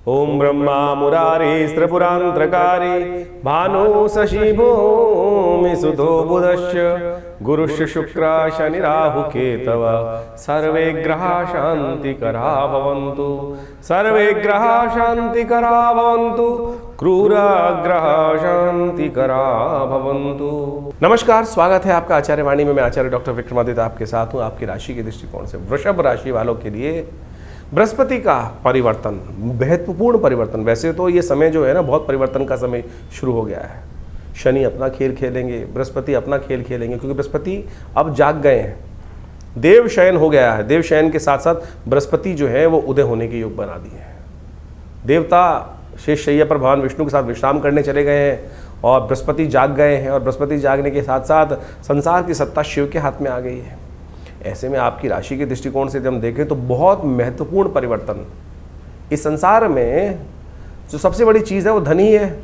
ओम ब्रह्मा मुरारी त्रिपुरांतकारी भानु शशि भूमि सुधो बुधश्च गुरुश्च शुक्र शनि राहु केतव सर्वे ग्रहा शांतिकरा भवन्तु सर्वे ग्रहा शांतिकरा भवन्तु क्रूर ग्रह शांतिकरा भवन्तु। नमस्कार, स्वागत है आपका आचार्य वाणी में। मैं आचार्य डॉक्टर विक्रमादित्य आपके साथ हूँ। आपकी राशि के दृष्टिकोण से वृषभ राशि वालों के लिए बृहस्पति का परिवर्तन, महत्वपूर्ण परिवर्तन। वैसे तो ये समय जो है ना, बहुत परिवर्तन का समय शुरू हो गया है। शनि अपना खेल खेलेंगे, बृहस्पति अपना खेल खेलेंगे, क्योंकि बृहस्पति अब जाग गए हैं। देव शयन हो गया है। देव शयन के साथ साथ बृहस्पति जो है वो उदय होने के योग बना दिए हैं। देवता शेष शैया पर भगवान विष्णु के साथ विश्राम करने चले गए हैं और बृहस्पति जाग गए हैं। और बृहस्पति जागने के साथ साथ संसार की सत्ता शिव के हाथ में आ गई है। ऐसे में आपकी राशि के दृष्टिकोण से जब हम देखें तो बहुत महत्वपूर्ण परिवर्तन। इस संसार में जो सबसे बड़ी चीज़ है वो धन ही है,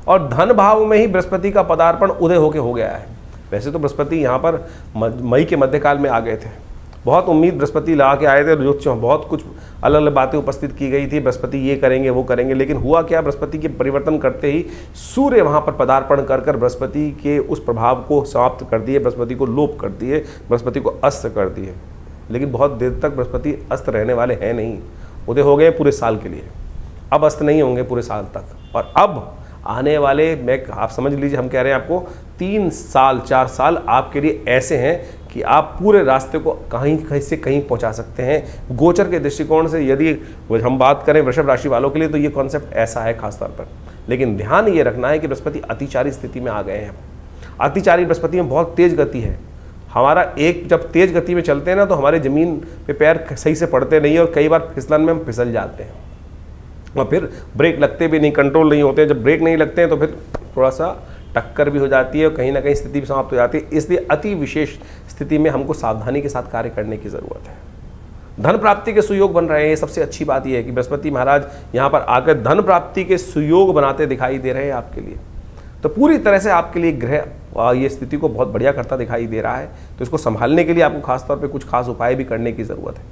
और धन भाव में ही बृहस्पति का पदार्पण उदय होके हो गया है। वैसे तो बृहस्पति यहाँ पर मई के मध्यकाल में आ गए थे। बहुत उम्मीद बृहस्पति ला के आए थे, ज्योतिषों बहुत कुछ अलग अलग बातें उपस्थित की गई थी, बृहस्पति ये करेंगे वो करेंगे। लेकिन हुआ क्या, बृहस्पति के परिवर्तन करते ही सूर्य वहाँ पर पदार्पण कर कर बृहस्पति के उस प्रभाव को समाप्त कर दिए, बृहस्पति को लोप कर दिए, बृहस्पति को अस्त कर दिए। लेकिन बहुत देर तक बृहस्पति अस्त रहने वाले हैं नहीं। उदय हो गए पूरे साल के लिए, अब अस्त नहीं होंगे पूरे साल तक। और अब आने वाले, मैं आप समझ लीजिए, हम कह रहे हैं आपको 3 साल 4 साल आपके लिए ऐसे हैं कि आप पूरे रास्ते को कहीं कहीं से कहीं पहुंचा सकते हैं। गोचर के दृष्टिकोण से यदि हम बात करें वृषभ राशि वालों के लिए, तो ये कॉन्सेप्ट ऐसा है खासतौर पर। लेकिन ध्यान ये रखना है कि बृहस्पति अतिचारी स्थिति में आ गए हैं। अतिचारी बृहस्पति में बहुत तेज गति है। हमारा एक जब तेज गति में चलते हैं ना, तो हमारे ज़मीन पे पैर सही से पड़ते नहीं, और कई बार फिसलन में हम फिसल जाते हैं और फिर ब्रेक लगते भी नहीं, कंट्रोल नहीं होते। जब ब्रेक नहीं लगते हैं तो फिर थोड़ा सा टक्कर भी हो जाती है और कहीं ना कहीं स्थिति भी समाप्त हो जाती है। इसलिए अति विशेष स्थिति में हमको सावधानी के साथ कार्य करने की ज़रूरत है। धन प्राप्ति के सुयोग बन रहे हैं। सबसे अच्छी बात यह है कि बृहस्पति महाराज यहाँ पर आकर धन प्राप्ति के सुयोग बनाते दिखाई दे रहे हैं आपके लिए। तो पूरी तरह से आपके लिए ग्रह ये स्थिति को बहुत बढ़िया करता दिखाई दे रहा है। तो इसको संभालने के लिए आपको खासतौर पर कुछ खास उपाय भी करने की ज़रूरत है।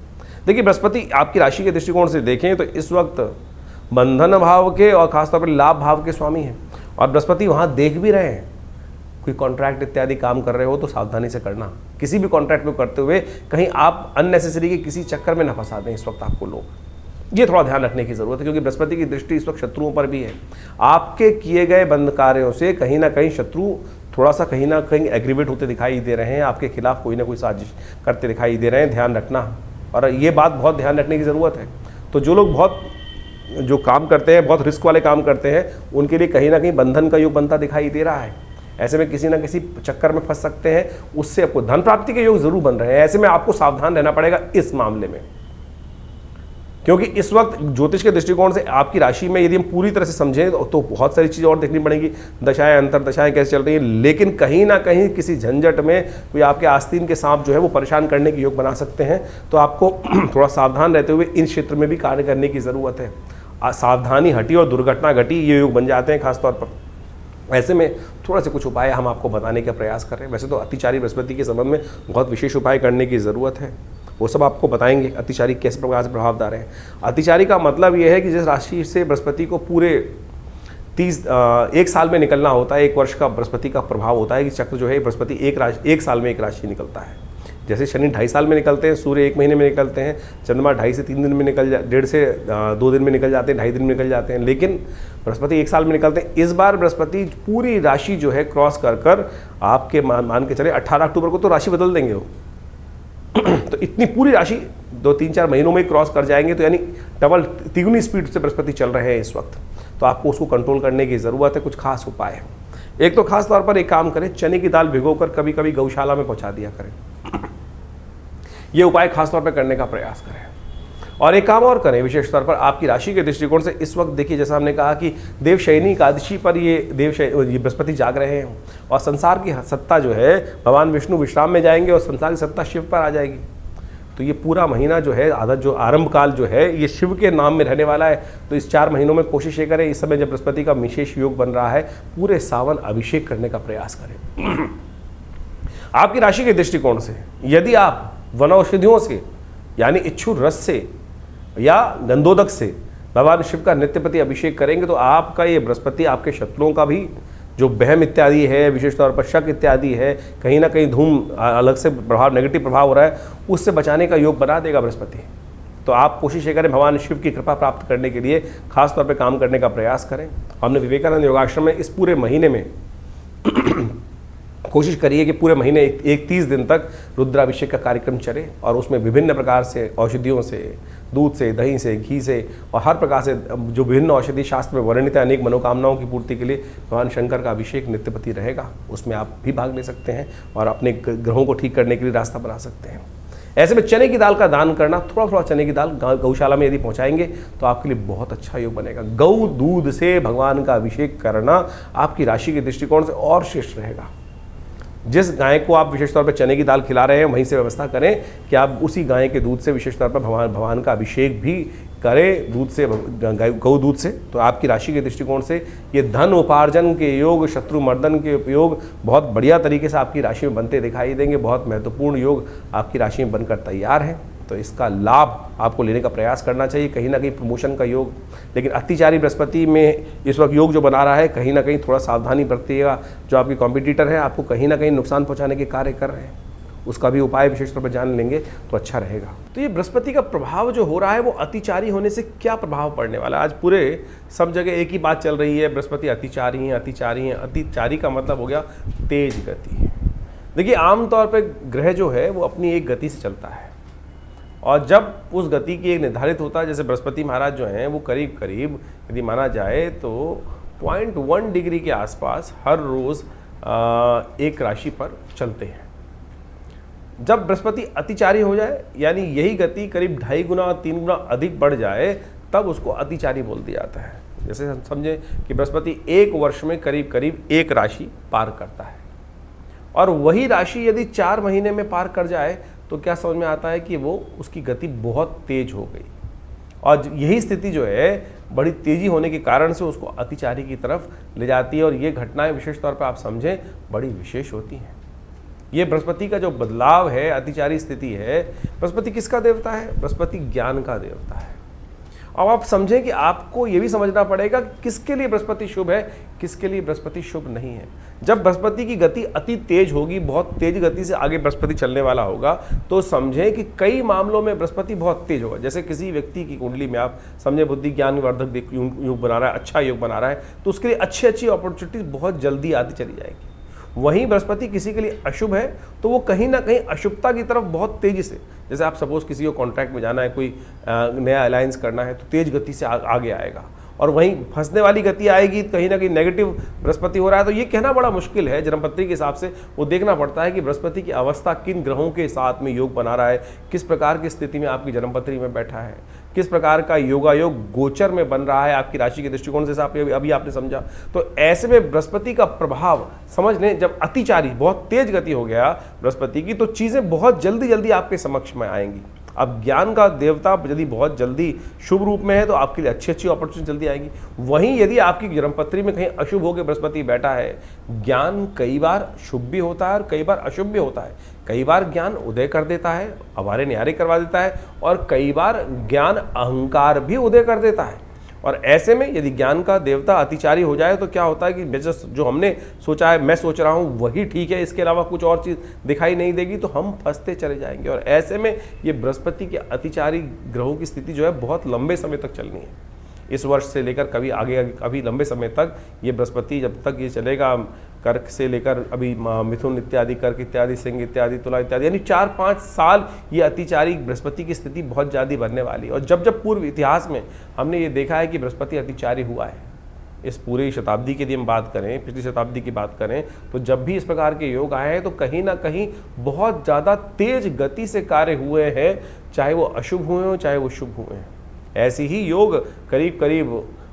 देखिए, बृहस्पति आपकी राशि के दृष्टिकोण से देखें तो इस वक्त बंधन भाव के और खासतौर पर लाभ भाव के स्वामी हैं। और बृहस्पति वहाँ देख भी रहे हैं। कोई कॉन्ट्रैक्ट इत्यादि काम कर रहे हो तो सावधानी से करना। किसी भी कॉन्ट्रैक्ट को करते हुए कहीं आप अननेसेसरी के किसी चक्कर में न फंसा दें इस वक्त आपको लोग। ये थोड़ा ध्यान रखने की ज़रूरत है, क्योंकि बृहस्पति की दृष्टि इस वक्त शत्रुओं पर भी है। आपके किए गए बंद कार्यों से कहीं ना कहीं शत्रु थोड़ा सा कहीं ना कहीं एग्रीवेट होते दिखाई दे रहे हैं। आपके खिलाफ कोई ना कोई साजिश करते दिखाई दे रहे हैं। ध्यान रखना, और ये बात बहुत ध्यान रखने की ज़रूरत है। तो जो लोग बहुत जो काम करते हैं, बहुत रिस्क वाले काम करते हैं, उनके लिए कहीं ना कहीं बंधन का योग बनता दिखाई दे रहा है। ऐसे में किसी ना किसी चक्कर में फंस सकते हैं, उससे आपको धन प्राप्ति के योग जरूर बन रहे हैं। ऐसे में आपको सावधान रहना पड़ेगा इस मामले में, क्योंकि इस वक्त ज्योतिष के दृष्टिकोण से आपकी राशि में यदि हम पूरी तरह से समझें तो बहुत सारी चीज़ें और देखनी पड़ेंगी। दशाएं, अंतर दशाएं कैसे चल रही हैं, लेकिन कहीं ना कहीं किसी झंझट में कोई आपके आस्तीन के सांप जो है वो परेशान करने के योग बना सकते हैं। तो आपको थोड़ा सावधान रहते हुए इन क्षेत्र में भी कार्य करने की ज़रूरत है। सावधानी हटी और दुर्घटना घटी, ये योग बन जाते हैं खासतौर पर। ऐसे में थोड़ा से कुछ उपाय हम आपको बताने का प्रयास कर रहे हैं। वैसे तो अतिचारी बृहस्पति के संबंध में बहुत विशेष उपाय करने की ज़रूरत है, वो सब आपको बताएंगे। अतिचारी किस प्रकार से प्रभावदार है। अतिचारी का मतलब ये है कि जिस राशि से बृहस्पति को पूरे 1 साल में निकलना होता है, 1 वर्ष का बृहस्पति का प्रभाव होता है कि चक्र जो है बृहस्पति 1 साल में 1 राशि निकलता है। जैसे शनि 2.5 साल में निकलते हैं, सूर्य 1 महीने में निकलते हैं, चंद्रमा 2.5 से 3 दिन में निकल 1.5 से 2 दिन में निकल जाते हैं, 2.5 दिन में निकल जाते हैं। लेकिन बृहस्पति 1 साल में निकलते हैं। इस बार बृहस्पति पूरी राशि जो है क्रॉस कर कर आपके मान के चले 18 अक्टूबर को तो राशि बदल देंगे वो। तो इतनी पूरी राशि 2-3-4 महीनों में क्रॉस कर जाएंगे। तो यानी डबल तिगुनी स्पीड से बृहस्पति चल रहे हैं इस वक्त। तो आपको उसको कंट्रोल करने की ज़रूरत है। कुछ खास उपाय है। एक तो खास तौर पर एक काम करें, चने की दाल भिगोकर कभी कभी गौशाला में पहुंचा दिया करें। ये उपाय खासतौर पर करने का प्रयास करें। और एक काम और करें, विशेष तौर पर आपकी राशि के दृष्टिकोण से इस वक्त देखिए, जैसा हमने कहा कि देवशयनी एकादशी पर ये बृहस्पति जाग रहे हैं और संसार की सत्ता जो है भगवान विष्णु विश्राम में जाएंगे और संसार की सत्ता शिव पर आ जाएगी। तो ये पूरा महीना जो है, आधा जो आरंभ काल जो है, ये शिव के नाम में रहने वाला है। तो इस 4 महीनों में कोशिश ये करें, इस समय जब बृहस्पति का विशेष योग बन रहा है, पूरे सावन अभिषेक करने का प्रयास करें। आपकी राशि के दृष्टिकोण से यदि आप वनौषधियों से यानी इच्छु रस से या गंधोदक से भगवान शिव का नित्यपति अभिषेक करेंगे तो आपका ये बृहस्पति आपके शत्रुओं का भी जो बहम इत्यादि है, विशेष तौर पर शक इत्यादि है, कहीं ना कहीं धूम अलग से प्रभाव, नेगेटिव प्रभाव हो रहा है, उससे बचाने का योग बना देगा बृहस्पति। तो आप कोशिश ये करें भगवान शिव की कृपा प्राप्त करने के लिए खास तौर पे काम करने का प्रयास करें। हमने विवेकानंद योगाश्रम में इस पूरे महीने में कोशिश करिए कि पूरे महीने 30 दिन तक रुद्राभिषेक का कार्यक्रम चले और उसमें विभिन्न प्रकार से औषधियों से, दूध से, दही से, घी से और हर प्रकार से जो विभिन्न औषधि शास्त्र में वर्णित है अनेक मनोकामनाओं की पूर्ति के लिए भगवान शंकर का अभिषेक नित्यपति रहेगा। उसमें आप भी भाग ले सकते हैं और अपने ग्रहों को ठीक करने के लिए रास्ता बना सकते हैं। ऐसे में चने की दाल का दान करना, थोड़ा थोड़ा चने की दाल गौशाला में यदि पहुंचाएंगे तो आपके लिए बहुत अच्छा योग बनेगा। गौ दूध से भगवान का अभिषेक करना आपकी राशि के दृष्टिकोण से और श्रेष्ठ रहेगा। जिस गाय को आप विशेष तौर पर चने की दाल खिला रहे हैं वहीं से व्यवस्था करें कि आप उसी गाय के दूध से विशेष तौर पर भगवान का अभिषेक भी करें, दूध से, गौ दूध से। तो आपकी राशि के दृष्टिकोण से ये धन उपार्जन के योग, शत्रु मर्दन के उपयोग बहुत बढ़िया तरीके से आपकी राशि में बनते दिखाई देंगे। बहुत महत्वपूर्ण योग आपकी राशि में बनकर तैयार है, तो इसका लाभ आपको लेने का प्रयास करना चाहिए। कहीं ना कहीं प्रमोशन का योग, लेकिन अतिचारी बृहस्पति में इस वक्त योग जो बना रहा है, कहीं ना कहीं थोड़ा सावधानी बरतिएगा। जो आपके कॉम्पिटिटर हैं आपको कहीं ना कहीं नुकसान पहुंचाने के कार्य कर रहे हैं, उसका भी उपाय विशेष तौर पर जान लेंगे तो अच्छा रहेगा। तो ये बृहस्पति का प्रभाव जो हो रहा है वो अतिचारी होने से क्या प्रभाव पड़ने वाला है? आज पूरे सब जगह एक ही बात चल रही है, बृहस्पति अतिचारी हैं, अतिचारी हैं। अतिचारी का मतलब हो गया तेज गति। देखिए, आमतौर पर ग्रह जो है वो अपनी एक गति से चलता है और जब उस गति की एक निर्धारित होता है, जैसे बृहस्पति महाराज जो हैं वो करीब करीब यदि माना जाए तो 0.1 डिग्री के आसपास हर रोज़ एक राशि पर चलते हैं। जब बृहस्पति अतिचारी हो जाए, यानी यही गति करीब 2.5 गुना 3 गुना अधिक बढ़ जाए, तब उसको अतिचारी बोल दिया जाता है। जैसे हम समझें कि बृहस्पति एक वर्ष में करीब करीब एक राशि पार करता है और वही राशि यदि 4 महीने में पार कर जाए तो क्या समझ में आता है कि वो उसकी गति बहुत तेज हो गई और यही स्थिति जो है बड़ी तेजी होने के कारण से उसको अतिचारी की तरफ ले जाती है। और ये घटनाएं विशेष तौर पर आप समझें बड़ी विशेष होती हैं। ये बृहस्पति का जो बदलाव है, अतिचारी स्थिति है, बृहस्पति किसका देवता है? बृहस्पति ज्ञान का देवता है। अब आप समझें कि आपको ये भी समझना पड़ेगा किसके लिए बृहस्पति शुभ है, किसके लिए बृहस्पति शुभ नहीं है। जब बृहस्पति की गति अति तेज होगी, बहुत तेज गति से आगे बृहस्पति चलने वाला होगा, तो समझें कि कई मामलों में बृहस्पति बहुत तेज होगा। जैसे किसी व्यक्ति की कुंडली में आप समझें बुद्धि ज्ञान वर्धक योग बना रहा है, अच्छा योग बना रहा है, तो उसके लिए अच्छी अच्छी अपॉर्चुनिटीज बहुत जल्दी आती चली जाएगी। वहीं बृहस्पति किसी के लिए अशुभ है तो वो कहीं ना कहीं अशुभता की तरफ बहुत तेजी से, जैसे आप सपोज किसी को कॉन्ट्रैक्ट में जाना है, कोई नया अलायंस करना है, तो तेज गति से आगे आएगा और वहीं फंसने वाली गति आएगी, कहीं ना कहीं नेगेटिव बृहस्पति हो रहा है। तो ये कहना बड़ा मुश्किल है। जन्मपत्री के हिसाब से वो देखना पड़ता है कि बृहस्पति की अवस्था किन ग्रहों के साथ में योग बना रहा है, किस प्रकार की स्थिति में आपकी जन्मपत्री में बैठा है, किस प्रकार का योगायोग गोचर में बन रहा है आपकी राशि के दृष्टिकोण से, अभी आपने समझा। तो ऐसे में बृहस्पति का प्रभाव समझ लें, जब अतिचारी बहुत तेज गति हो गया बृहस्पति की, तो चीज़ें बहुत जल्दी जल्दी आपके समक्ष में आएंगी। अब ज्ञान का देवता यदि बहुत जल्दी शुभ रूप में है तो आपके लिए अच्छी अच्छी अपॉर्चुनिटी जल्दी आएगी। वहीं यदि आपकी जन्मपत्री में कहीं अशुभ होकर बृहस्पति बैठा है, ज्ञान कई बार शुभ भी होता है और कई बार अशुभ भी होता है। कई बार ज्ञान उदय कर देता है, अवारे न्यारे करवा देता है, और कई बार ज्ञान अहंकार भी उदय कर देता है। और ऐसे में यदि ज्ञान का देवता अतिचारी हो जाए तो क्या होता है कि जो हमने सोचा है, मैं सोच रहा हूँ वही ठीक है, इसके अलावा कुछ और चीज़ दिखाई नहीं देगी, तो हम फंसते चले जाएंगे। और ऐसे में ये बृहस्पति के अतिचारी ग्रहों की स्थिति जो है बहुत लंबे समय तक चलनी है। इस वर्ष से लेकर कभी आगे अभी लंबे समय तक ये बृहस्पति जब तक ये चलेगा, कर्क से लेकर अभी मिथुन इत्यादि, कर्क इत्यादि, सिंह इत्यादि, तुला इत्यादि, यानी 4-5 साल ये अतिचारी बृहस्पति की स्थिति बहुत ज़्यादा बनने वाली है। और जब जब पूर्व इतिहास में हमने ये देखा है कि बृहस्पति अतिचारी हुआ है, इस पूरी शताब्दी की यदि हम बात करें, पिछली शताब्दी की बात करें, तो जब भी इस प्रकार के योग आए हैं तो कहीं ना कहीं बहुत ज़्यादा तेज गति से कार्य हुए हैं, चाहे वो अशुभ हुए हों चाहे वो शुभ हुए हैं। ऐसे ही योग करीब करीब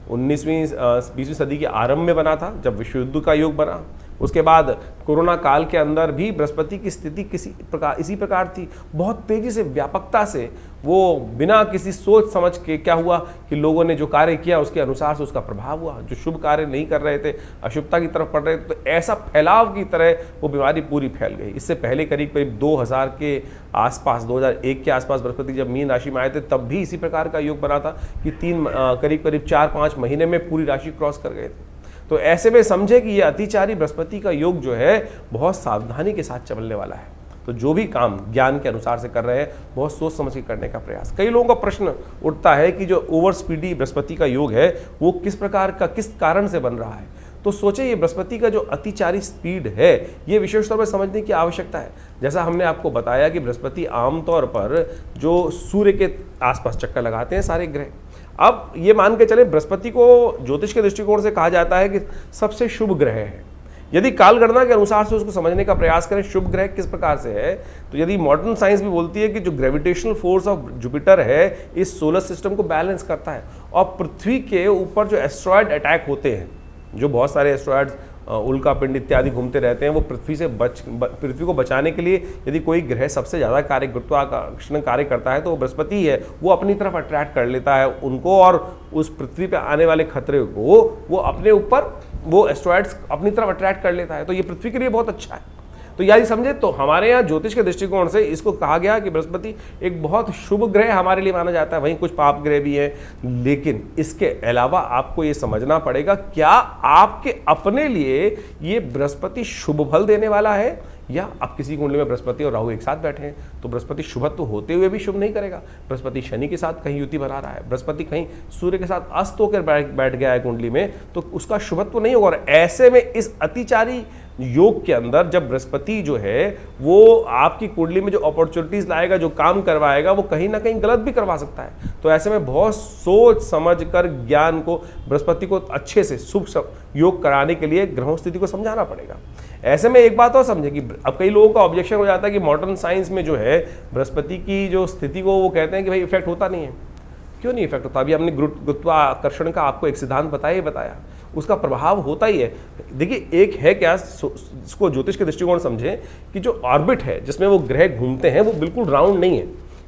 19वीं 20वीं सदी के आरंभ में बना था, जब विश्व युद्ध का योग बना। उसके बाद कोरोना काल के अंदर भी बृहस्पति की स्थिति इसी प्रकार थी, बहुत तेजी से, व्यापकता से, वो बिना किसी सोच समझ के क्या हुआ कि लोगों ने जो कार्य किया उसके अनुसार से उसका प्रभाव हुआ। जो शुभ कार्य नहीं कर रहे थे, अशुभता की तरफ पड़ रहे थे, तो ऐसा फैलाव की तरह वो बीमारी पूरी फैल गई। इससे पहले करीब करीब 2000 के आसपास, 2001 के आसपास बृहस्पति जब मीन राशि में आए थे, तब भी इसी प्रकार का योग बना था कि करीब करीब 4-5 महीने में पूरी राशि क्रॉस कर गए थे। तो ऐसे में समझे कि ये अतिचारी बृहस्पति का योग जो है बहुत सावधानी के साथ चलने वाला है। तो जो भी काम ज्ञान के अनुसार से कर रहे हैं, बहुत सोच समझ के करने का प्रयास। कई लोगों का प्रश्न उठता है कि जो ओवर स्पीडी बृहस्पति का योग है वो किस प्रकार का, किस कारण से बन रहा है। तो सोचे ये बृहस्पति का जो अतिचारी स्पीड है, ये विशेष तौर पर समझने की आवश्यकता है। जैसा हमने आपको बताया कि बृहस्पति आमतौर पर जो सूर्य के आसपास चक्कर लगाते हैं सारे ग्रह। अब ये मान के चले बृहस्पति को ज्योतिष के दृष्टिकोण से कहा जाता है कि सबसे शुभ ग्रह है। यदि कालगणना के अनुसार से उसको समझने का प्रयास करें शुभ ग्रह किस प्रकार से है, तो यदि मॉडर्न साइंस भी बोलती है कि जो ग्रेविटेशनल फोर्स ऑफ जुपिटर है इस सोलर सिस्टम को बैलेंस करता है, और पृथ्वी के ऊपर जो एस्ट्रॉयड अटैक होते हैं, जो बहुत सारे एस्ट्रॉयड्स उल्का पिंड इत्यादि घूमते रहते हैं, वो पृथ्वी को बचाने के लिए यदि कोई ग्रह सबसे ज़्यादा गुरुत्वाकर्षण कार्य करता है तो वो बृहस्पति है। वो अपनी तरफ अट्रैक्ट कर लेता है उनको, और उस पृथ्वी पे आने वाले खतरे को वो अपने ऊपर, वो एस्ट्रॉयड्स अपनी तरफ अट्रैक्ट कर लेता है। तो ये पृथ्वी के लिए बहुत अच्छा है। तो यदि समझे तो हमारे यहाँ ज्योतिष के दृष्टिकोण से इसको कहा गया कि बृहस्पति एक बहुत शुभ ग्रह हमारे लिए माना जाता है। वहीं कुछ पाप ग्रह भी हैं, लेकिन इसके अलावा आपको ये समझना पड़ेगा क्या आपके अपने लिए ये बृहस्पति शुभ फल देने वाला है, या आप किसी कुंडली में बृहस्पति और राहु एक साथ बैठे हैं तो बृहस्पति शुभत्व होते हुए भी शुभ नहीं करेगा। बृहस्पति शनि के साथ कहीं युति बना रहा है, बृहस्पति कहीं सूर्य के साथ अस्त होकर बैठ गया है कुंडली में, तो उसका शुभत्व नहीं होगा। और ऐसे में इस अतिचारी योग के अंदर जब बृहस्पति जो है वो आपकी कुंडली में जो अपॉर्चुनिटीज लाएगा, जो काम करवाएगा, वो कहीं ना कहीं गलत भी करवा सकता है। तो ऐसे में बहुत सोच समझ कर ज्ञान को, बृहस्पति को अच्छे से शुभ योग कराने के लिए ग्रहों स्थिति को समझाना पड़ेगा। ऐसे में एक बात और समझे कि अब कई लोगों का ऑब्जेक्शन हो जाता है कि मॉडर्न साइंस में जो है बृहस्पति की जो स्थिति को वो कहते हैं कि भाई इफेक्ट होता नहीं है। क्यों नहीं इफेक्ट होता? अभी हमने गुरुत्वाकर्षण का आपको एक सिद्धांत बताया, उसका प्रभाव होता ही है। देखिए एक है क्या, इसको ज्योतिष के दृष्टिकोण समझें कि जो ऑर्बिट है जिसमें वो ग्रह घूमते हैं वो बिल्कुल राउंड नहीं है,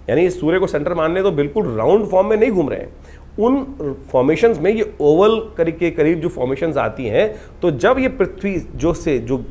यानी सूर्य को सेंटर मान ले तो बिल्कुल राउंड फॉर्म में नहीं घूम रहे हैं। उन फॉर्मेशंस में ये ओवल के करीब जो फॉर्मेशंस आती हैं, तो जब ये पृथ्वी जो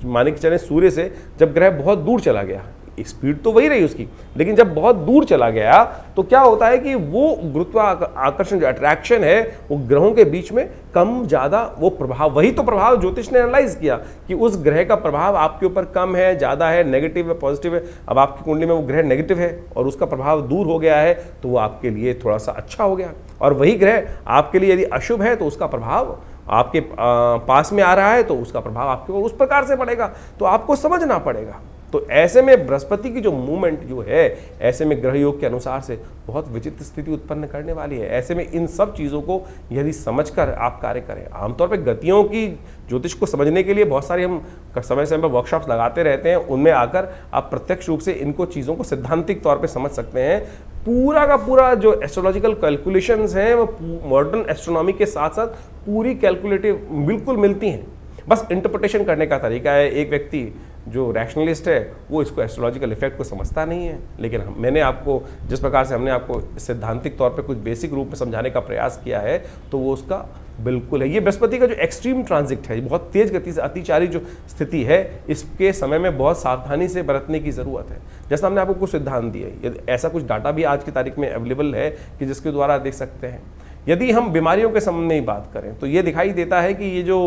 माने कि चले सूर्य से जब ग्रह बहुत दूर चला गया, स्पीड तो वही रही उसकी, लेकिन जब बहुत दूर चला गया तो क्या होता है कि वो गुरुत्वाकर्षण जो अट्रैक्शन है वो ग्रहों के बीच में कम ज़्यादा वो प्रभाव, वही तो प्रभाव ज्योतिष ने एनालाइज किया कि उस ग्रह का प्रभाव आपके ऊपर कम है, ज़्यादा है, नेगेटिव है, पॉजिटिव है। अब आपकी कुंडली में वो ग्रह नेगेटिव है और उसका प्रभाव दूर हो गया है, तो वो आपके लिए थोड़ा सा अच्छा हो गया। और वही ग्रह आपके लिए यदि अशुभ है तो उसका प्रभाव आपके पास में आ रहा है, तो उसका प्रभाव आपके ऊपर उस प्रकार से पड़ेगा। तो आपको समझना पड़ेगा। तो ऐसे में बृहस्पति की जो मूवमेंट जो है, ऐसे में ग्रह योग के अनुसार से बहुत विचित्र स्थिति उत्पन्न करने वाली है। ऐसे में इन सब चीज़ों को यदि समझकर आप कार्य करें, आमतौर पे गतियों की ज्योतिष को समझने के लिए बहुत सारी हम समय समय पर वर्कशॉप्स लगाते रहते हैं, उनमें आकर आप प्रत्यक्ष रूप से इनको चीज़ों को सिद्धांतिक तौर पर समझ सकते हैं। पूरा का पूरा जो एस्ट्रोलॉजिकल कैलकुलेशंस हैं वो मॉडर्न एस्ट्रोनॉमी के साथ साथ पूरी कैलकुलेटिव बिल्कुल मिलती हैं, बस इंटरप्रिटेशन करने का तरीका है। एक व्यक्ति जो रैशनलिस्ट है वो इसको एस्ट्रोलॉजिकल इफेक्ट को समझता नहीं है, लेकिन मैंने आपको जिस प्रकार से हमने आपको सिद्धांतिक तौर पे कुछ बेसिक रूप में समझाने का प्रयास किया है, तो वो उसका बिल्कुल है। ये बृहस्पति का जो एक्सट्रीम ट्रांजिट है, बहुत तेज गति से अतिचारी जो स्थिति है, इसके समय में बहुत सावधानी से बरतने की ज़रूरत है। जैसा हमने आपको कुछ सिद्धांत दिए, यदि ऐसा कुछ डाटा भी आज की तारीख में अवेलेबल है कि जिसके द्वारा देख सकते हैं। यदि हम बीमारियों के संबंध में ही बात करें तो ये दिखाई देता है कि ये जो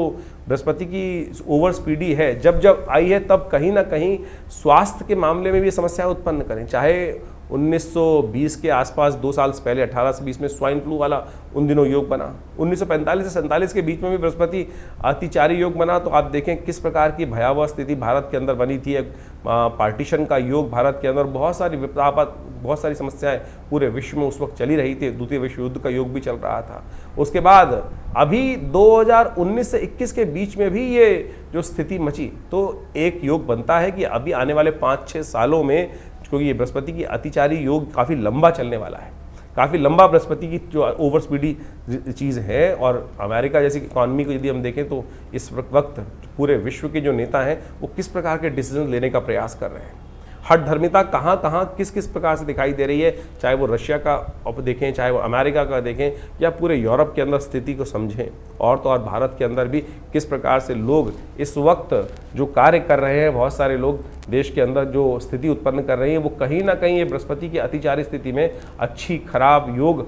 बृहस्पति की ओवर स्पीडी है, जब जब आई है तब कहीं ना कहीं स्वास्थ्य के मामले में भी समस्या उत्पन्न करें। चाहे 1920 के आसपास 2 साल से पहले 18 से 20 में स्वाइन फ्लू वाला उन दिनों योग बना, 1945 से 47 के बीच में भी बृहस्पति अतिचारी योग बना, तो आप देखें किस प्रकार की भयावह स्थिति भारत के अंदर बनी थी। पार्टीशन का योग भारत के अंदर, बहुत सारी विपदापद, बहुत सारी समस्याएं पूरे विश्व में उस वक्त चली रही थी। द्वितीय विश्व युद्ध का योग भी चल रहा था। उसके बाद अभी 2019 से 21 के बीच में भी ये जो स्थिति मची, तो एक योग बनता है कि अभी आने वाले 5-6 सालों में, क्योंकि ये बृहस्पति की अतिचारी योग काफ़ी लंबा चलने वाला है, काफ़ी लंबा बृहस्पति की जो ओवर स्पीडी चीज़ है, और अमेरिका जैसी इकॉनमी को यदि हम देखें तो इस वक्त पूरे विश्व के जो नेता हैं वो किस प्रकार के डिसीजन लेने का प्रयास कर रहे हैं। हठधर्मिता कहाँ कहाँ किस किस प्रकार से दिखाई दे रही है, चाहे वो रशिया का देखें, चाहे वो अमेरिका का देखें, या पूरे यूरोप के अंदर स्थिति को समझें, और तो और भारत के अंदर भी किस प्रकार से लोग इस वक्त जो कार्य कर रहे हैं, बहुत सारे लोग देश के अंदर जो स्थिति उत्पन्न कर रहे हैं, वो कहीं ना कहीं ये बृहस्पति की अतिचारी स्थिति में अच्छी खराब योग,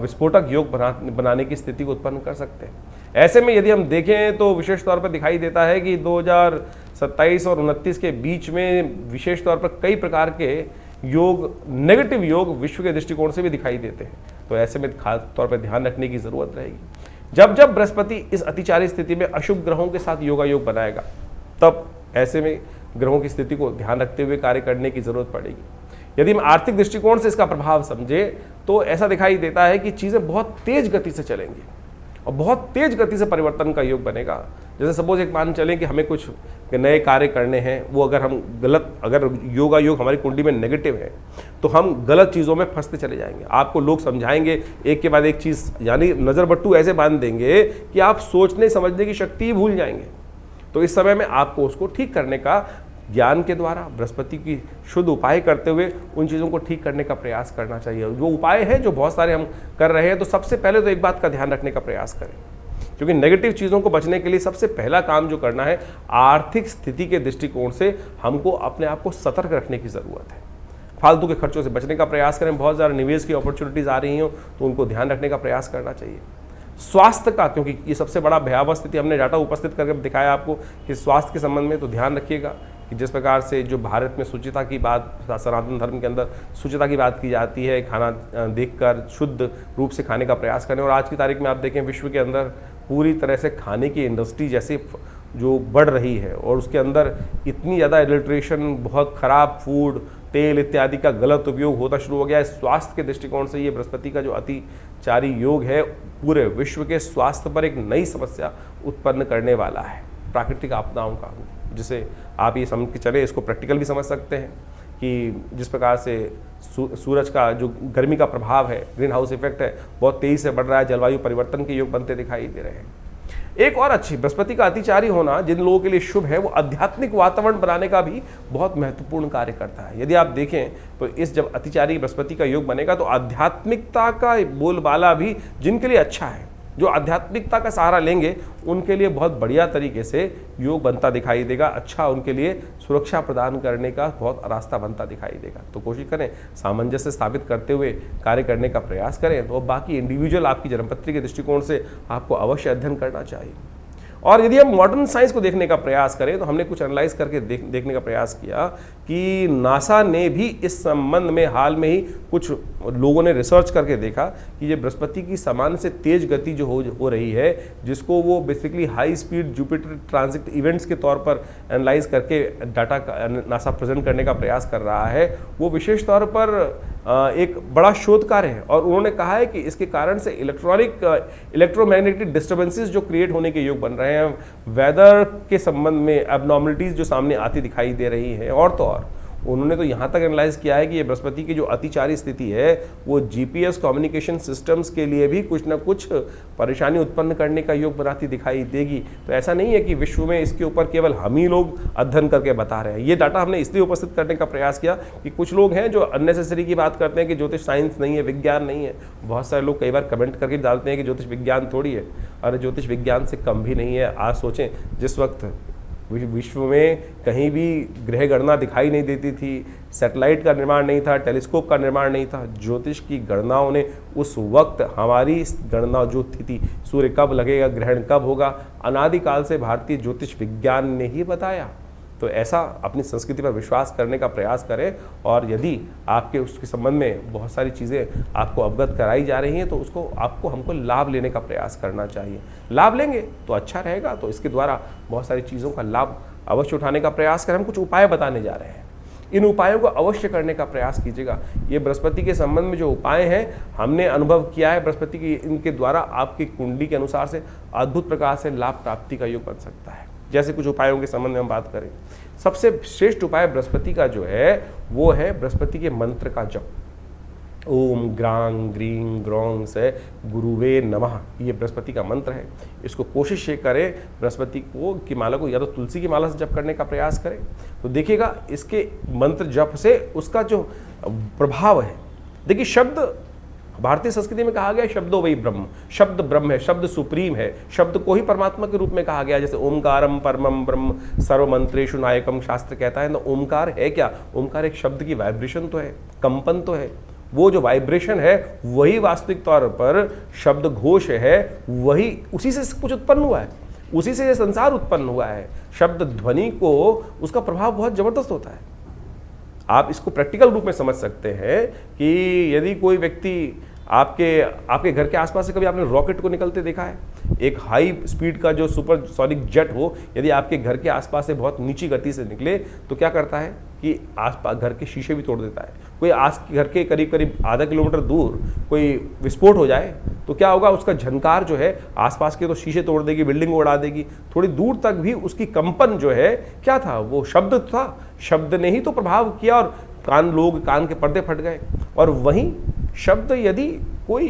विस्फोटक योग बनाने की स्थिति को उत्पन्न कर सकते हैं। ऐसे में यदि हम देखें तो विशेष तौर पर दिखाई देता है कि 2027 और 29 के बीच में विशेष तौर पर कई प्रकार के योग, नेगेटिव योग विश्व के दृष्टिकोण से भी दिखाई देते हैं। तो ऐसे में खास तौर पर ध्यान रखने की जरूरत रहेगी। जब जब बृहस्पति इस अतिचारी स्थिति में अशुभ ग्रहों के साथ योगायोग बनाएगा, तब ऐसे में ग्रहों की स्थिति को ध्यान रखते हुए कार्य करने की जरूरत पड़ेगी। यदि हम आर्थिक दृष्टिकोण से इसका प्रभाव समझे तो ऐसा दिखाई देता है कि चीजें बहुत तेज गति से चलेंगी और बहुत तेज गति से परिवर्तन का योग बनेगा। जैसे सपोज एक मान चलें कि हमें कुछ नए कार्य करने हैं, वो अगर हम अगर योगा योग हमारी कुंडली में नेगेटिव है तो हम गलत चीज़ों में फंसते चले जाएंगे। आपको लोग समझाएंगे एक के बाद एक चीज़, यानी नज़र बट्टू ऐसे बांध देंगे कि आप सोचने समझने की शक्ति ही भूल जाएंगे। तो इस समय में आपको उसको ठीक करने का ज्ञान के द्वारा, बृहस्पति की शुद्ध उपाय करते हुए उन चीज़ों को ठीक करने का प्रयास करना चाहिए। जो उपाय है जो बहुत सारे हम कर रहे हैं, तो सबसे पहले तो एक बात का ध्यान रखने का प्रयास करें, क्योंकि नेगेटिव चीज़ों को बचने के लिए सबसे पहला काम जो करना है, आर्थिक स्थिति के दृष्टिकोण से हमको अपने आप को सतर्क रखने की ज़रूरत है। फालतू के खर्चों से बचने का प्रयास करें। बहुत ज़्यादा निवेश की अपॉर्चुनिटीज़ आ रही हो तो उनको ध्यान रखने का प्रयास करना चाहिए। स्वास्थ्य का, क्योंकि ये सबसे बड़ा भयावह स्थिति हमने डाटा उपस्थित करके दिखाया आपको कि स्वास्थ्य के संबंध में तो ध्यान रखिएगा कि जिस प्रकार से जो भारत में शुचिता की बात, सनातन धर्म के अंदर शुचिता की बात की जाती है, खाना देखकर शुद्ध रूप से खाने का प्रयास करें। और आज की तारीख में आप देखें विश्व के अंदर पूरी तरह से खाने की इंडस्ट्री जैसे जो बढ़ रही है और उसके अंदर इतनी ज़्यादा एडल्ट्रेशन, बहुत ख़राब फूड, तेल इत्यादि का गलत उपयोग होता शुरू हो गया है। स्वास्थ्य के दृष्टिकोण से ये बृहस्पति का जो अतिचारी योग है पूरे विश्व के स्वास्थ्य पर एक नई समस्या उत्पन्न करने वाला है, प्राकृतिक आपदाओं का, जिसे आप ये समझ के चले, इसको प्रैक्टिकल भी समझ सकते हैं कि जिस प्रकार से सूरज का जो गर्मी का प्रभाव है, ग्रीन हाउस इफेक्ट है, बहुत तेज़ी से बढ़ रहा है, जलवायु परिवर्तन के योग बनते दिखाई दे रहे हैं। एक और अच्छी, बृहस्पति का अतिचारी होना जिन लोगों के लिए शुभ है, वो आध्यात्मिक वातावरण बनाने का भी बहुत महत्वपूर्ण कार्य करता है। यदि आप देखें तो इस जब अतिचारी बृहस्पति का योग बनेगा तो आध्यात्मिकता का बोलबाला भी जिनके लिए अच्छा है, जो आध्यात्मिकता का सहारा लेंगे, उनके लिए बहुत बढ़िया तरीके से योग बनता दिखाई देगा। अच्छा, उनके लिए सुरक्षा प्रदान करने का बहुत रास्ता बनता दिखाई देगा। तो कोशिश करें सामंजस्य स्थापित करते हुए कार्य करने का प्रयास करें। तो बाकी इंडिविजुअल आपकी जन्मपत्री के दृष्टिकोण से आपको अवश्य अध्ययन करना चाहिए। और यदि हम मॉडर्न साइंस को देखने का प्रयास करें तो हमने कुछ एनालाइज करके देखने का प्रयास किया कि नासा ने भी इस संबंध में हाल में ही कुछ लोगों ने रिसर्च करके देखा कि ये बृहस्पति की सामान्य से तेज गति जो हो रही है, जिसको वो basically high speed Jupiter transit events के तौर पर एनालाइज करके डाटा नासा प्रेजेंट करने का प्रयास कर रहा है, वो विशेष तौर पर एक बड़ा शोध कार्य है। और उन्होंने कहा है कि इसके कारण से इलेक्ट्रोमैग्नेटिक डिस्टर्बेंसेस जो क्रिएट होने के योग बन रहे हैं, वेदर के संबंध में एबनॉर्मलिटीज जो सामने आती दिखाई दे रही है। और तो और उन्होंने तो यहाँ तक एनालाइज किया है कि ये बृहस्पति की जो अतिचारी स्थिति है वो जीपीएस कम्युनिकेशन सिस्टम्स के लिए भी कुछ ना कुछ परेशानी उत्पन्न करने का योग बनाती दिखाई देगी। तो ऐसा नहीं है कि विश्व में इसके ऊपर केवल हम ही लोग अध्ययन करके बता रहे हैं। ये डाटा हमने इसलिए उपस्थित करने का प्रयास किया कि कुछ लोग हैं जो अननेसेसरी की बात करते हैं कि ज्योतिष साइंस नहीं है, विज्ञान नहीं है। बहुत सारे लोग कई बार कमेंट करके डालते हैं कि ज्योतिष विज्ञान थोड़ी है। अरे ज्योतिष विज्ञान से कम भी नहीं है। आज सोचें, जिस वक्त विश्व में कहीं भी ग्रह गणना दिखाई नहीं देती थी, सैटेलाइट का निर्माण नहीं था, टेलीस्कोप का निर्माण नहीं था, ज्योतिष की गणनाओं ने उस वक्त हमारी गणना जो थी सूर्य कब लगेगा, ग्रहण कब होगा, अनादिकाल से भारतीय ज्योतिष विज्ञान ने ही बताया। तो ऐसा अपनी संस्कृति पर विश्वास करने का प्रयास करें। और यदि आपके उसके संबंध में बहुत सारी चीज़ें आपको अवगत कराई जा रही हैं तो उसको हमको लाभ लेने का प्रयास करना चाहिए। लाभ लेंगे तो अच्छा रहेगा। तो इसके द्वारा बहुत सारी चीज़ों का लाभ अवश्य उठाने का प्रयास करें। हम कुछ उपाय बताने जा रहे हैं, इन उपायों को अवश्य करने का प्रयास कीजिएगा। ये बृहस्पति के संबंध में जो उपाय हैं हमने अनुभव किया है, बृहस्पति की इनके द्वारा आपकी कुंडली के अनुसार से अद्भुत प्रकार से लाभ प्राप्ति का योग बन सकता है। जैसे कुछ उपायों के संबंध में हम बात करें, सबसे श्रेष्ठ उपाय बृहस्पति का जो है वो है बृहस्पति के मंत्र का जप। ओम ग्रांग ग्रीं ग्रौं से गुरुवे नमः, ये बृहस्पति का मंत्र है। इसको कोशिश ये करें बृहस्पति को की माला को या तो तुलसी की माला से जप करने का प्रयास करें, तो देखिएगा इसके मंत्र जप से उसका जो प्रभाव है। देखिए शब्द भारतीय संस्कृति में कहा गया है शब्दो वही ब्रह्म, शब्द ब्रह्म है, शब्द सुप्रीम है, शब्द को ही परमात्मा के रूप में कहा गया है। जैसे ओमकारम परमम ब्रह्म सर्वमंत्रेषु नायकम शास्त्र कहता है ना, ओमकार है क्या? ओमकार एक शब्द की वाइब्रेशन तो है, कंपन तो है। वो जो वाइब्रेशन है वही वास्तविक तौर पर शब्द घोष है, वही उसी से कुछ उत्पन्न हुआ है, उसी से ये संसार उत्पन्न हुआ है। शब्द ध्वनि को उसका प्रभाव बहुत जबरदस्त होता है। आप इसको प्रैक्टिकल रूप में समझ सकते हैं कि यदि कोई व्यक्ति आपके घर के आसपास से कभी आपने रॉकेट को निकलते देखा है? एक हाई स्पीड का जो सुपरसोनिक जेट हो, यदि आपके घर के आसपास से बहुत नीची गति से निकले तो क्या करता है कि आसपास घर के शीशे भी तोड़ देता है। कोई घर के करीब करीब आधा किलोमीटर दूर कोई विस्फोट हो जाए तो क्या होगा? उसका झनकार जो है आसपास के तो शीशे तोड़ देगी, बिल्डिंग को उड़ा देगी, थोड़ी दूर तक भी उसकी कंपन जो है क्या था? वो शब्द था, शब्द ने ही तो प्रभाव किया और कान के पर्दे फट गए। और वहीं शब्द यदि कोई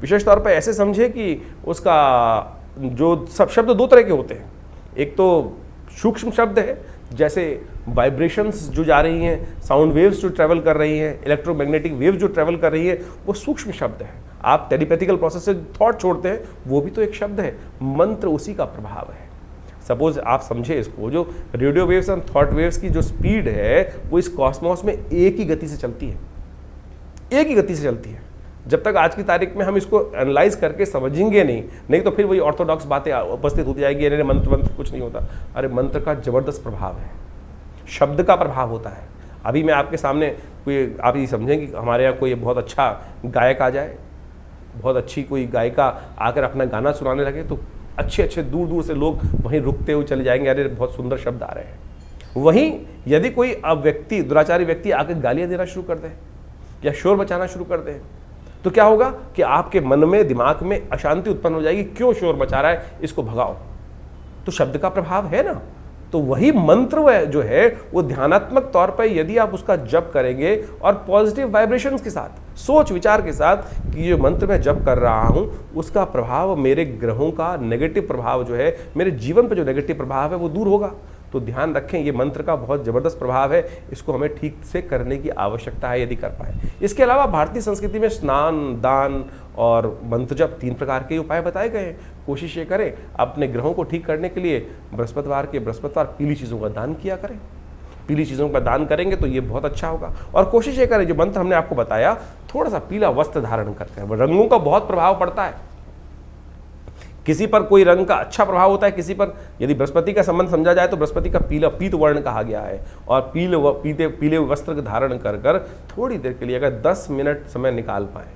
विशेष तौर पर ऐसे समझे कि उसका जो सब शब्द दो तरह के होते हैं, एक तो सूक्ष्म शब्द है, जैसे वाइब्रेशंस जो जा रही हैं, साउंड वेव्स जो ट्रैवल कर रही हैं, इलेक्ट्रोमैग्नेटिक वेव जो ट्रैवल कर रही है, वो सूक्ष्म शब्द है। आप टेलीपैथिकल प्रोसेस से थॉट छोड़ते हैं, वो भी तो एक शब्द है। मंत्र उसी का प्रभाव है। सपोज आप समझे इसको, जो रेडियो वेव्स और थॉट वेव्स की जो स्पीड है वो इस कॉस्मोस में एक ही गति से चलती है, एक ही गति से चलती है। जब तक आज की तारीख में हम इसको एनालाइज करके समझेंगे नहीं तो फिर वही ऑर्थोडॉक्स बातें उपस्थित होती जाएगी, अरे मंत्र कुछ नहीं होता। अरे मंत्र का जबरदस्त प्रभाव है, शब्द का प्रभाव होता है। अभी मैं आपके सामने कोई, आप ये समझें कि हमारे यहाँ कोई बहुत अच्छा गायक आ जाए, बहुत अच्छी कोई गायिका आकर अपना गाना सुनाने लगे तो अच्छे दूर दूर से लोग वहीं रुकते हुए चले जाएंगे, अरे बहुत सुंदर शब्द आ रहे हैं। वहीं यदि कोई व्यक्ति, दुराचारी व्यक्ति आकर गालियाँ देना शुरू कर दे या शोर मचाना शुरू कर दे तो क्या होगा कि आपके मन में, दिमाग में अशांति उत्पन्न हो जाएगी। क्यों शोर मचा रहा है, इसको भगाओ। तो शब्द का प्रभाव है ना। तो वही मंत्र जो है वो ध्यानात्मक तौर पर यदि आप उसका जप करेंगे और पॉजिटिव वाइब्रेशंस के साथ, सोच विचार के साथ कि जो मंत्र मैं जप कर रहा हूं उसका प्रभाव, मेरे ग्रहों का नेगेटिव प्रभाव जो है, मेरे जीवन पर जो नेगेटिव प्रभाव है वो दूर होगा। तो ध्यान रखें, ये मंत्र का बहुत जबरदस्त प्रभाव है, इसको हमें ठीक से करने की आवश्यकता है यदि कर पाए। इसके अलावा भारतीय संस्कृति में स्नान, दान और मंत्र जप 3 प्रकार के उपाय बताए गए हैं। कोशिश ये करें अपने ग्रहों को ठीक करने के लिए बृहस्पतिवार पीली चीज़ों का दान किया करें। पीली चीज़ों का दान करेंगे तो ये बहुत अच्छा होगा। और कोशिश ये करें, जो मंत्र हमने आपको बताया, थोड़ा सा पीला वस्त्र धारण करते हैं। रंगों का बहुत प्रभाव पड़ता है, किसी पर कोई रंग का अच्छा प्रभाव होता है, किसी पर, यदि बृहस्पति का संबंध समझा जाए तो बृहस्पति का पीत वर्ण कहा गया है। और पीले वस्त्र धारण कर थोड़ी देर के लिए अगर 10 मिनट समय निकाल पाए,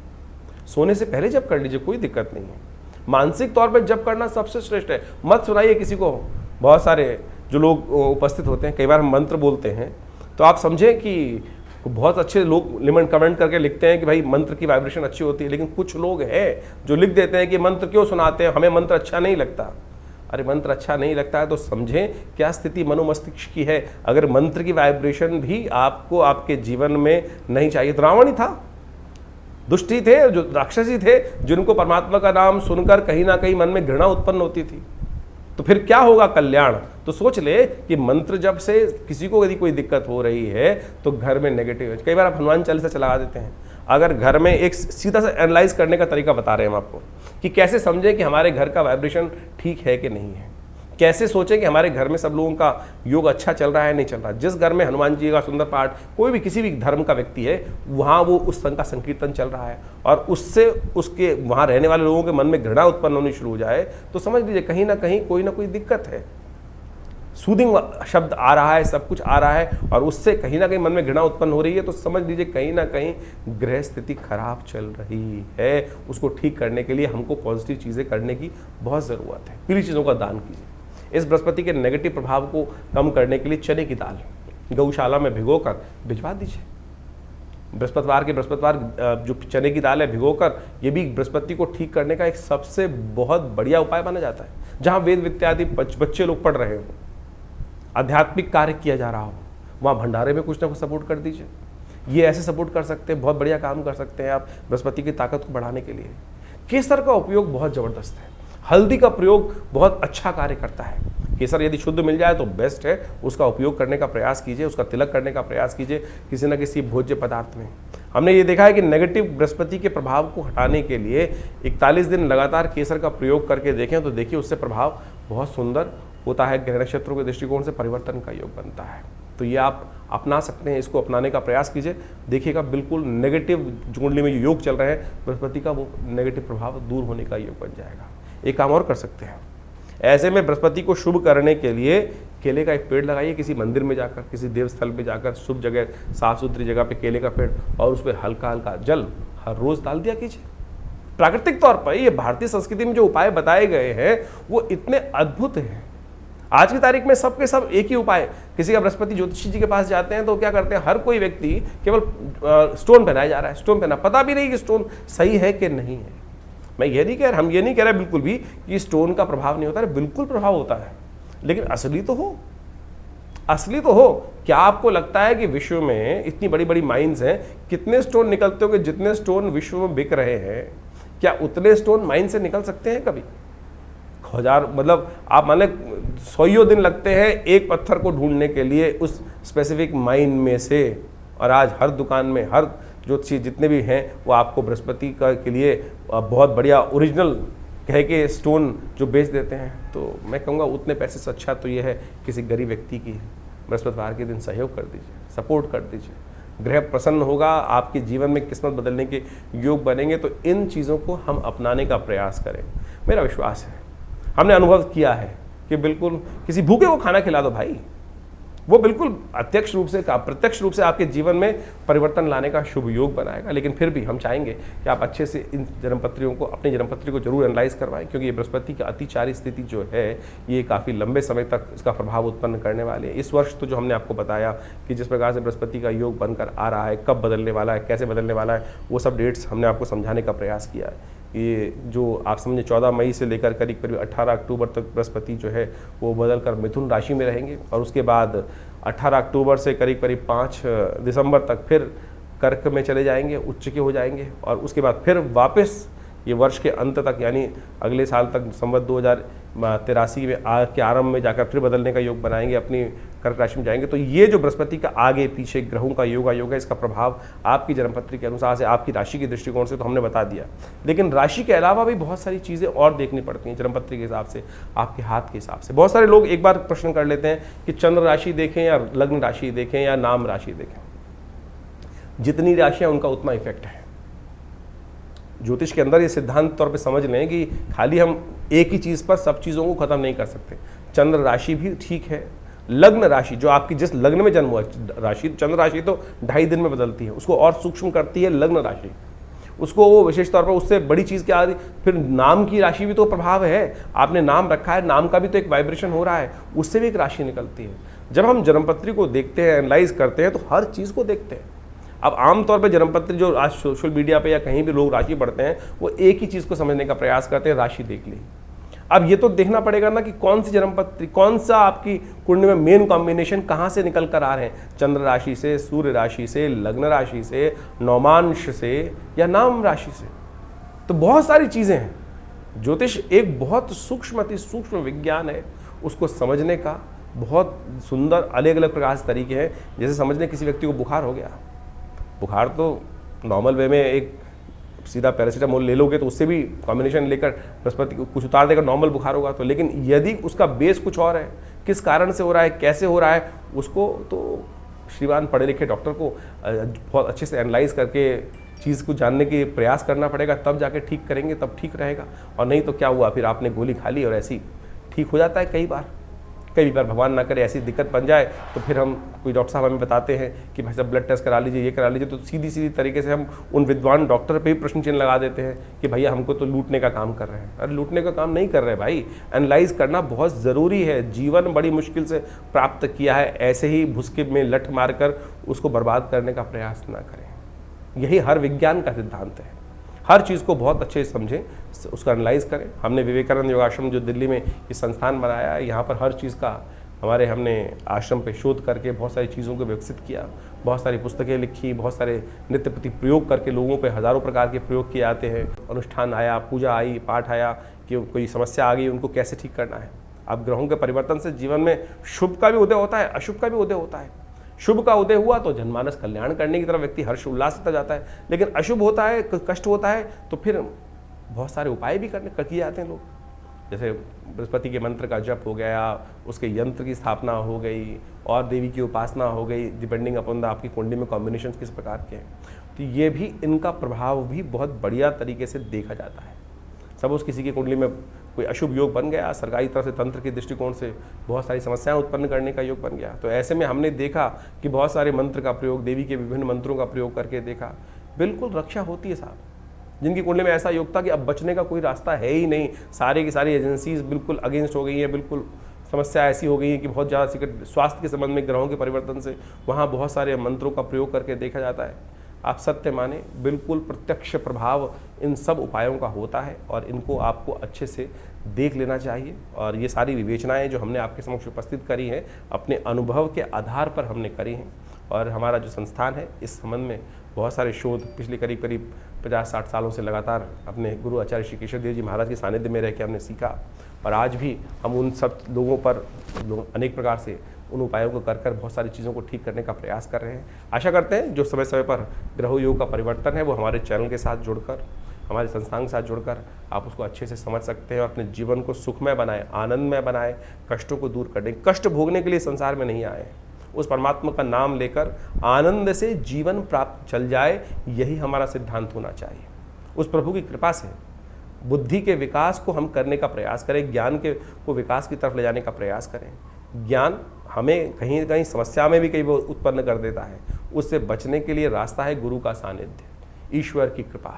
सोने से पहले जप कर लीजिए, कोई दिक्कत नहीं है। मानसिक तौर पर जप करना सबसे श्रेष्ठ है। मत सुनाइए किसी को। बहुत सारे जो लोग उपस्थित होते हैं, कई बार हम मंत्र बोलते हैं तो आप समझें कि बहुत अच्छे लोग कमेंट करके लिखते हैं कि भाई मंत्र की वाइब्रेशन अच्छी होती है, लेकिन कुछ लोग हैं जो लिख देते हैं कि मंत्र क्यों सुनाते हैं, हमें मंत्र अच्छा नहीं लगता। अरे मंत्र अच्छा नहीं लगता है तो समझें क्या स्थिति मनोमस्तिष्क की है। अगर मंत्र की वाइब्रेशन भी आपको आपके जीवन में नहीं चाहिए तो रावण ही था, दुष्ट ही थे, जो राक्षसी थे, जिनको परमात्मा का नाम सुनकर कहीं ना कहीं मन में घृणा उत्पन्न होती थी। तो फिर क्या होगा? कल्याण। तो सोच ले कि मंत्र जब से किसी को यदि कोई दिक्कत हो रही है तो घर में नेगेटिव है। कई बार आप हनुमान चालीसा चला देते हैं। अगर घर में, एक सीधा सा एनालाइज करने का तरीका बता रहे हैं हम आपको कि कैसे समझें कि हमारे घर का वाइब्रेशन ठीक है कि नहीं है। कैसे सोचें कि हमारे घर में सब लोगों का योग अच्छा चल रहा है नहीं चल रहा। जिस घर में हनुमान जी का सुंदर पाठ, कोई भी किसी भी धर्म का व्यक्ति है, वहाँ वो उस संघ का संकीर्तन चल रहा है और उससे उसके वहाँ रहने वाले लोगों के मन में घृणा उत्पन्न होनी शुरू हो जाए तो समझ लीजिए कहीं ना कहीं कोई ना कोई दिक्कत है। सूदिंग शब्द आ रहा है, सब कुछ आ रहा है और उससे कहीं ना कहीं मन में घृणा उत्पन्न हो रही है तो समझ लीजिए कहीं ना कहीं ग्रह स्थिति खराब चल रही है। उसको ठीक करने के लिए हमको पॉजिटिव चीज़ें करने की बहुत ज़रूरत है। पीली चीज़ों का दान कीजिए। इस बृहस्पति के नेगेटिव प्रभाव को कम करने के लिए चने की दाल गौशाला में भिगोकर भिजवा दीजिए। बृहस्पतिवार जो चने की दाल है भिगोकर, ये भी बृहस्पति को ठीक करने का एक सबसे बहुत बढ़िया उपाय माना जाता है। जहाँ वेद विद्यादि बच्चे लोग पढ़ रहे हो, आध्यात्मिक कार्य किया जा रहा हो, वहाँ भंडारे में कुछ ना कुछ सपोर्ट कर दीजिए। ये ऐसे सपोर्ट कर सकते हैं, बहुत बढ़िया काम कर सकते हैं आप बृहस्पति की ताकत को बढ़ाने के लिए। केसर का उपयोग बहुत ज़बरदस्त है। हल्दी का प्रयोग बहुत अच्छा कार्य करता है। केसर यदि शुद्ध मिल जाए तो बेस्ट है, उसका उपयोग करने का प्रयास कीजिए, उसका तिलक करने का प्रयास कीजिए किसी न किसी भोज्य पदार्थ में। हमने ये देखा है कि नेगेटिव बृहस्पति के प्रभाव को हटाने के लिए 41 दिन लगातार केसर का प्रयोग करके देखें तो देखिए उससे प्रभाव बहुत सुंदर होता है। ग्रह नक्षत्रों के दृष्टिकोण से परिवर्तन का योग बनता है। तो ये आप अपना सकते हैं, इसको अपनाने का प्रयास कीजिए, देखिएगा बिल्कुल नेगेटिव कुंडली में जो योग चल रहे हैं बृहस्पति का, वो नेगेटिव प्रभाव दूर होने का योग बन जाएगा। एक काम और कर सकते हैं, ऐसे में बृहस्पति को शुभ करने के लिए केले का एक पेड़ लगाइए, किसी मंदिर में जाकर, किसी देव स्थल पे जाकर, शुभ जगह, साफ सुथरी जगह पे केले का पेड़, और उस पर हल्का हल्का जल हर रोज डाल दिया कीजिए। प्राकृतिक तौर पर ये भारतीय संस्कृति में जो उपाय बताए गए हैं वो इतने अद्भुत हैं। आज की तारीख में सबके सब एक ही उपाय, किसी का बृहस्पति ज्योतिषी जी के पास जाते हैं तो क्या करते हैं, हर कोई व्यक्ति केवल स्टोन पहनाया जा रहा है, स्टोन पहना, पता भी नहीं कि स्टोन सही है कि नहीं है। मैं ये नहीं कह रहा, हम ये नहीं कह रहे बिल्कुल भी कि स्टोन का प्रभाव नहीं होता है, बिल्कुल प्रभाव होता है, लेकिन असली तो हो, असली तो हो। क्या आपको लगता है कि विश्व में इतनी बड़ी बड़ी माइंस हैं, कितने स्टोन निकलते होंगे? जितने स्टोन विश्व में बिक रहे हैं, क्या उतने स्टोन माइन से निकल सकते हैं कभी? हजार, मतलब आप मान लें 100 दिन लगते हैं एक पत्थर को ढूंढने के लिए उस स्पेसिफिक माइन में से, और आज हर दुकान में हर जो चीज़ जितने भी हैं वो आपको बृहस्पति का के लिए बहुत बढ़िया ओरिजिनल कह के स्टोन जो बेच देते हैं। तो मैं कहूँगा उतने पैसे से अच्छा तो ये है किसी गरीब व्यक्ति की बृहस्पतिवार के दिन सहयोग कर दीजिए, सपोर्ट कर दीजिए, ग्रह प्रसन्न होगा, आपके जीवन में किस्मत बदलने के योग बनेंगे। तो इन चीज़ों को हम अपनाने का प्रयास करें। मेरा विश्वास है, हमने अनुभव किया है कि बिल्कुल किसी भूखे को खाना खिला दो भाई, वो बिल्कुल प्रत्यक्ष रूप से आपके जीवन में परिवर्तन लाने का शुभ योग बनाएगा। लेकिन फिर भी हम चाहेंगे कि आप अच्छे से इन जन्मपत्रियों को, अपनी जन्मपत्री को जरूर एनालाइज करवाएं, क्योंकि ये बृहस्पति की अतिचारी स्थिति जो है ये काफ़ी लंबे समय तक इसका प्रभाव उत्पन्न करने वाली है। इस वर्ष तो जो हमने आपको बताया कि जिस प्रकार से बृहस्पति का योग बनकर आ रहा है, कब बदलने वाला है, कैसे बदलने वाला है, वो सब डेट्स हमने आपको समझाने का प्रयास किया है। ये जो आप समझे 14 मई से लेकर करीब 18 अक्टूबर तक बृहस्पति जो है वो बदल कर मिथुन राशि में रहेंगे, और उसके बाद 18 अक्टूबर से करीब 5 दिसंबर तक फिर कर्क में चले जाएंगे, उच्च के हो जाएंगे, और उसके बाद फिर वापस ये वर्ष के अंत तक यानी अगले साल तक संवत 2083 में के आरंभ में जाकर फिर बदलने का योग बनाएंगे, अपनी कर्क राशि में जाएंगे। तो ये जो बृहस्पति का आगे पीछे ग्रहों का योग है, इसका प्रभाव आपकी जन्मपत्री के अनुसार से, आपकी राशि के दृष्टिकोण से तो हमने बता दिया, लेकिन राशि के अलावा भी बहुत सारी चीज़ें और देखनी पड़ती हैं जन्मपत्री के हिसाब से, आपके हाथ के हिसाब से। बहुत सारे लोग एक बार प्रश्न कर लेते हैं कि चंद्र राशि देखें या लग्न राशि देखें या नाम राशि देखें। जितनी राशियाँ उनका उतना इफेक्ट है। ज्योतिष के अंदर ये सिद्धांत तौर पे समझ लें कि खाली हम एक ही चीज़ पर सब चीज़ों को ख़त्म नहीं कर सकते। चंद्र राशि भी ठीक है, लग्न राशि जो आपकी जिस लग्न में जन्म हुआ राशि, चंद्र राशि तो 2.5 दिन में बदलती है, उसको और सूक्ष्म करती है लग्न राशि, उसको वो विशेष तौर पर उससे बड़ी चीज़ क्या आ रही। फिर नाम की राशि भी तो प्रभाव है, आपने नाम रखा है, नाम का भी तो एक वाइब्रेशन हो रहा है, उससे भी एक राशि निकलती है। जब हम जन्मपत्री को देखते हैं, एनालाइज करते हैं, तो हर चीज़ को देखते हैं। अब आमतौर पे जन्मपत्री जो आज सोशल मीडिया पे या कहीं भी लोग राशि पढ़ते हैं, वो एक ही चीज़ को समझने का प्रयास करते हैं, राशि देख ली। अब ये तो देखना पड़ेगा ना कि कौन सी जन्मपत्री, कौन सा आपकी कुंडली में मेन कॉम्बिनेशन कहाँ से निकल कर आ रहे हैं, चंद्र राशि से, सूर्य राशि से, लग्न राशि से, नौमांश से या नाम राशि से। तो बहुत सारी चीज़ें हैं। ज्योतिष एक बहुत सूक्ष्म, अति सूक्ष्म विज्ञान है, उसको समझने का बहुत सुंदर अलग अलग प्रकार से तरीके हैं। जैसे समझने किसी व्यक्ति को बुखार हो गया, बुखार तो नॉर्मल वे में एक सीधा पैरासीटामोल ले लोगे तो उससे भी कॉम्बिनेशन लेकर बृहस्पति को कुछ उतार देकर नॉर्मल बुखार होगा। तो लेकिन यदि उसका बेस कुछ और है, किस कारण से हो रहा है, कैसे हो रहा है, उसको तो श्रीमान पढ़े लिखे डॉक्टर को बहुत अच्छे से एनालाइज करके चीज़ को जानने के प्रयास करना पड़ेगा, तब जाके ठीक करेंगे, तब ठीक रहेगा। और नहीं तो क्या हुआ, फिर आपने गोली खा ली और ऐसी ठीक हो जाता है। कई बार भगवान ना करे ऐसी दिक्कत बन जाए तो फिर हम कोई डॉक्टर साहब हमें बताते हैं कि भाई साहब ब्लड टेस्ट करा लीजिए, ये करा लीजिए, तो सीधी तरीके से हम उन विद्वान डॉक्टर पे भी प्रश्न चिन्ह लगा देते हैं कि भैया हमको तो लूटने का काम कर रहे हैं। अरे लूटने का काम नहीं कर रहे भाई, एनालाइज करना बहुत ज़रूरी है। जीवन बड़ी मुश्किल से प्राप्त किया है, ऐसे ही भुसके में लठ मारकर उसको बर्बाद करने का प्रयास ना करें। यही हर विज्ञान का सिद्धांत है। हर चीज़ को बहुत अच्छे से समझें, उसका एनालाइज करें। हमने विवेकानंद योगाश्रम जो दिल्ली में ये संस्थान बनाया है, यहाँ पर हर चीज़ का हमारे हमने आश्रम पे शोध करके बहुत सारी चीज़ों को विकसित किया, बहुत सारी पुस्तकें लिखी, बहुत सारे नित्य प्रति प्रयोग करके लोगों पे हज़ारों प्रकार के प्रयोग किए जाते हैं। अनुष्ठान आया, पूजा आई, पाठ आया कि कोई समस्या आ गई, उनको कैसे ठीक करना है। अब ग्रहों के परिवर्तन से जीवन में शुभ का भी उदय होता है, अशुभ का भी उदय होता है। शुभ का उदय हुआ तो जनमानस कल्याण करने की तरफ व्यक्ति हर्ष उल्लास से जाता है, लेकिन अशुभ होता है, कष्ट होता है, तो फिर बहुत सारे उपाय भी किए जाते हैं लोग। जैसे बृहस्पति के मंत्र का जप हो गया, उसके यंत्र की स्थापना हो गई और देवी की उपासना हो गई, डिपेंडिंग अपॉन आपकी कुंडली में कॉम्बिनेशन किस प्रकार के हैं। तो ये भी इनका प्रभाव भी बहुत बढ़िया तरीके से देखा जाता है। सपोज किसी की कुंडली में कोई अशुभ योग बन गया, सरकारी तरफ से तंत्र के दृष्टिकोण से बहुत सारी समस्याएं उत्पन्न करने का योग बन गया, तो ऐसे में हमने देखा कि बहुत सारे मंत्र का प्रयोग, देवी के विभिन्न मंत्रों का प्रयोग करके देखा, बिल्कुल रक्षा होती है साहब। जिनकी कुंडली में ऐसा योग था कि अब बचने का कोई रास्ता है ही नहीं, सारी की सारी एजेंसीज बिल्कुल अगेंस्ट हो गई हैं, बिल्कुल समस्या ऐसी हो गई है कि बहुत ज़्यादा स्वास्थ्य के संबंध में ग्रहों के परिवर्तन से वहाँ बहुत सारे मंत्रों का प्रयोग करके देखा जाता है। आप सत्य माने, बिल्कुल प्रत्यक्ष प्रभाव इन सब उपायों का होता है और इनको आपको अच्छे से देख लेना चाहिए। और ये सारी विवेचनाएं जो हमने आपके समक्ष उपस्थित करी हैं, अपने अनुभव के आधार पर हमने करी हैं। और हमारा जो संस्थान है इस संबंध में बहुत सारे शोध पिछले करीब 50-60 सालों से लगातार अपने गुरु आचार्य श्री केशव देव जी महाराज के सानिध्य में रह के हमने सीखा, और आज भी हम उन सब लोगों पर अनेक प्रकार से उन उपायों को कर बहुत सारी चीज़ों को ठीक करने का प्रयास कर रहे हैं। आशा करते हैं जो समय समय पर ग्रह योग का परिवर्तन है वो हमारे चैनल के साथ जुड़कर, हमारे संस्थान के साथ जुड़कर आप उसको अच्छे से समझ सकते हैं और अपने जीवन को सुखमय बनाए, आनंदमय बनाए, कष्टों को दूर करने, कष्ट भोगने के लिए संसार में नहीं आए, उस परमात्मा का नाम लेकर आनंद से जीवन प्राप्त चल जाए, यही हमारा सिद्धांत होना चाहिए। उस प्रभु की कृपा से बुद्धि के विकास को हम करने का प्रयास करें, ज्ञान के को विकास की तरफ ले जाने का प्रयास करें। ज्ञान हमें कहीं न कहीं समस्या में भी कई बार उत्पन्न कर देता है, उससे बचने के लिए रास्ता है गुरु का सानिध्य, ईश्वर की कृपा।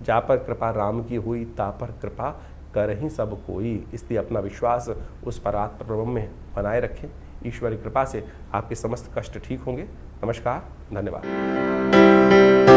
जा पर कृपा राम की हुई, ता पर कृपा करहि सब कोई। इसलिए अपना विश्वास उस परात्पर ब्रह्म में बनाए रखें। ईश्वर की कृपा से आपके समस्त कष्ट ठीक होंगे। नमस्कार, धन्यवाद।